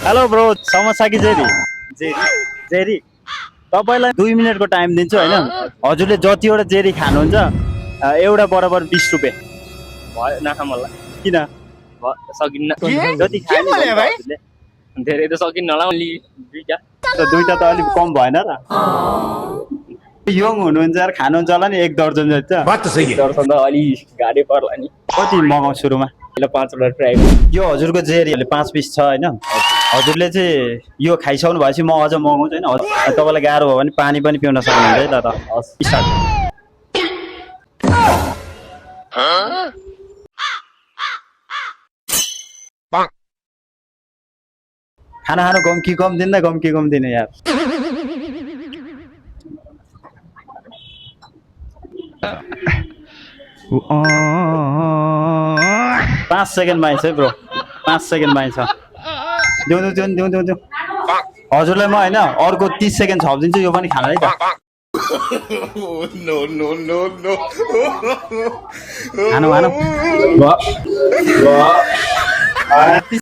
Hello bro, समस्या कि जेरी जेरी तपाईँलाई 2 मिनेटको टाइम दिन्छु होइन। हजुरले जतिवटा जेरी खानुहुन्छ एउटा बराबर 20 रुपियाँ भयो नखा मलाई किन सकिन्न जति खाए नि भन्नु त हजुरले। धेरै त सकिन्न होला अलि दुईटा दुईटा त अलिक कम भएन र। यङ हुनुहुन्छ यार, खानुहुन्छ होला नि 1 दर्जन जति त। दर्शन त अलि गाडी पर्ला नि। कति मगाउँ सुरुमा? पहिला 5 वटा ट्राई यो हजुरको जेरीहरूले 5 पिस छ होइन। हजुरले चाहिँ यो खाइसक्नु भएपछि म अझ मगाउँछु होइन। तपाईँलाई गाह्रो भयो भने पानी पनि पिउन सक्नुहुन्छ है ल त। स्टार्ट। खाना खानु गम कि कम दिन्न, गम कि कम दिने यार। 5 सेकेन्ड बाँकी छ है ब्रो, 5 सेकेन्ड बाँकी छ। दिउँ। हजुरलाई म होइन अर्को 30 सेकेन्ड छपिदिन्छु, यो पनि खाना है त। खानु